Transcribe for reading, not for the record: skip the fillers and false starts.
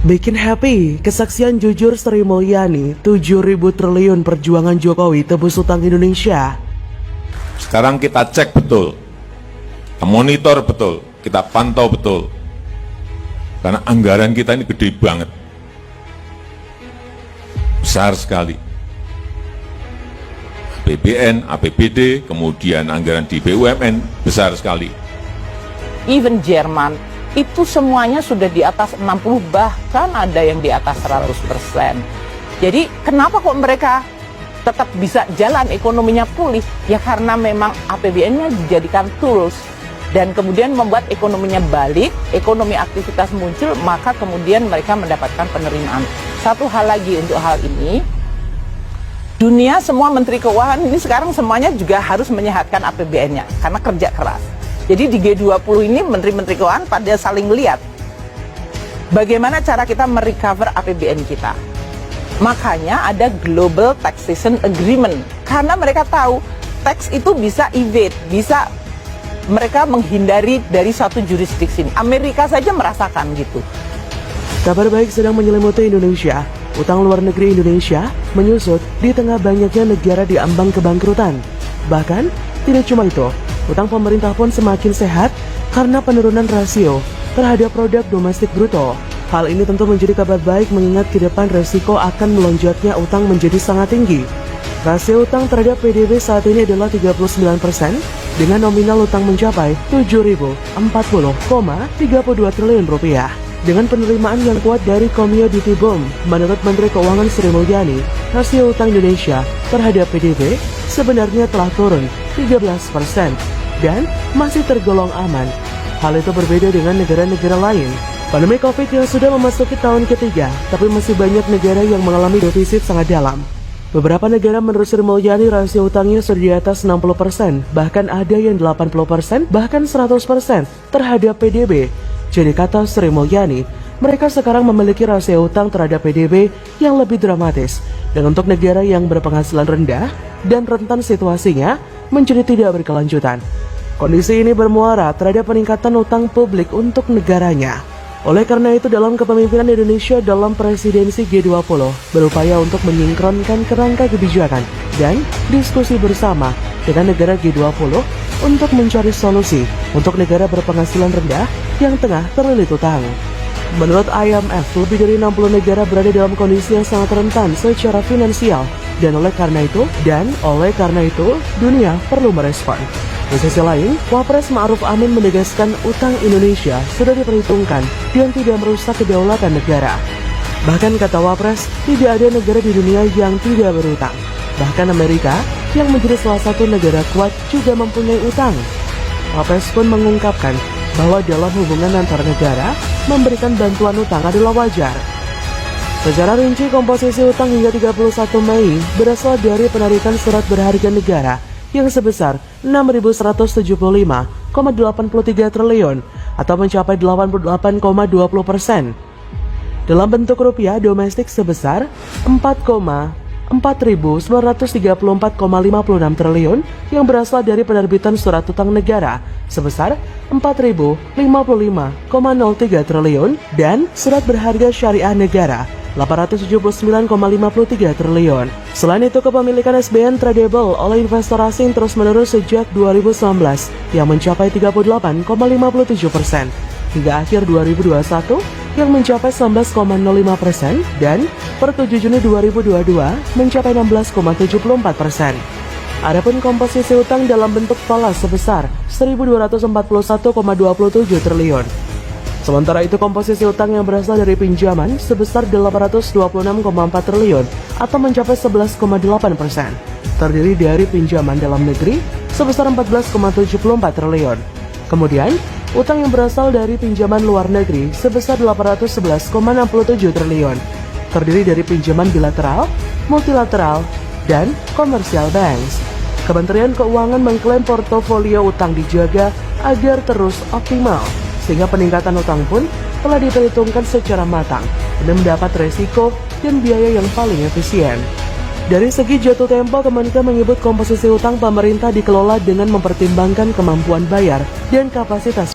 Bikin happy, kesaksian jujur Sri Mulyani, 7.000 triliun perjuangan Jokowi tebus utang Indonesia. Sekarang kita cek betul, kita monitor betul, kita pantau betul. Karena anggaran kita ini gede banget. Besar sekali. APBN, APBD, kemudian anggaran di BUMN, besar sekali. Even Jerman, itu semuanya sudah di atas 60, bahkan ada yang di atas 100%. Jadi kenapa kok mereka tetap bisa jalan, ekonominya pulih? Ya karena memang APBN-nya dijadikan tools dan kemudian membuat ekonominya balik, ekonomi aktivitas muncul, maka kemudian mereka mendapatkan penerimaan. Satu hal lagi untuk hal ini, dunia semua menteri keuangan ini sekarang semuanya juga harus menyehatkan APBN-nya karena kerja keras. Jadi di G20 ini menteri-menteri keuangan pada saling lihat bagaimana cara kita merecover APBN kita. Makanya ada Global Taxation Agreement, karena mereka tahu tax itu bisa evade, bisa mereka menghindari dari satu jurisdiksi. Amerika saja merasakan gitu. Kabar baik sedang menyelimuti Indonesia. Utang luar negeri Indonesia menyusut di tengah banyaknya negara di ambang kebangkrutan. Bahkan tidak cuma itu, utang pemerintah pun semakin sehat karena penurunan rasio terhadap produk domestik bruto. Hal ini tentu menjadi kabar baik mengingat ke depan resiko akan melonjaknya utang menjadi sangat tinggi. Rasio utang terhadap PDB saat ini adalah 39% dengan nominal utang mencapai 7.040,32 triliun rupiah. Dengan penerimaan yang kuat dari Commodity Boom, menurut Menteri Keuangan Sri Mulyani, rasio utang Indonesia terhadap PDB sebenarnya telah turun 13% dan masih tergolong aman. Hal itu berbeda dengan negara-negara lain. Pandemi Covid yang sudah memasuki tahun ketiga, tapi masih banyak negara yang mengalami defisit sangat dalam. Beberapa negara menurut Sri Mulyani rasio utangnya sudah di atas 60%, bahkan ada yang 80%, bahkan 100% terhadap PDB. Jadi kata Sri Mulyani, mereka sekarang memiliki rasio utang terhadap PDB yang lebih dramatis. Dan untuk negara yang berpenghasilan rendah dan rentan situasinya menjadi tidak berkelanjutan. Kondisi ini bermuara terhadap peningkatan utang publik untuk negaranya. Oleh karena itu dalam kepemimpinan Indonesia dalam presidensi G20 berupaya untuk menyingkronkan kerangka kebijakan dan diskusi bersama dengan negara G20 untuk mencari solusi untuk negara berpenghasilan rendah yang tengah terlilit utang. Menurut IMF, lebih dari 60 negara berada dalam kondisi yang sangat rentan secara finansial dan oleh karena itu dunia perlu merespon. Di sisi lain, Wapres Ma'ruf Amin menegaskan utang Indonesia sudah diperhitungkan dan tidak merusak kedaulatan negara. Bahkan kata Wapres, tidak ada negara di dunia yang tidak berutang. Bahkan Amerika yang menjadi salah satu negara kuat juga mempunyai utang. Wapres pun mengungkapkan bahwa dalam hubungan antar negara, memberikan bantuan utang adalah wajar. Secara rinci, komposisi utang hingga 31 Mei berasal dari penarikan surat berharga negara yang sebesar 6.175,83 triliun atau mencapai 88,20%. Dalam bentuk rupiah domestik sebesar 4.934,56 triliun yang berasal dari penerbitan surat utang negara sebesar 4.055,03 triliun dan surat berharga syariah negara 879,53 triliun. Selain itu, kepemilikan SBN tradable oleh investor asing terus menurun sejak 2019 yang mencapai 38,57% hingga akhir 2021 yang mencapai 19,05% dan per 7 Juni 2022 mencapai 16,74%. Adapun komposisi utang dalam bentuk falas sebesar 1.241,27 triliun. Sementara itu komposisi utang yang berasal dari pinjaman sebesar 826,4 triliun atau mencapai 11,8%. Terdiri dari pinjaman dalam negeri sebesar 14,74 triliun. Kemudian, utang yang berasal dari pinjaman luar negeri sebesar 811,67 triliun. Terdiri dari pinjaman bilateral, multilateral, dan commercial banks. Kementerian Keuangan mengklaim portofolio utang dijaga agar terus optimal, sehingga peningkatan utang pun telah diperhitungkan secara matang demi mendapat resiko dan biaya yang paling efisien. Dari segi jatuh tempo, Kemenke menyebut komposisi utang pemerintah dikelola dengan mempertimbangkan kemampuan bayar dan kapasitas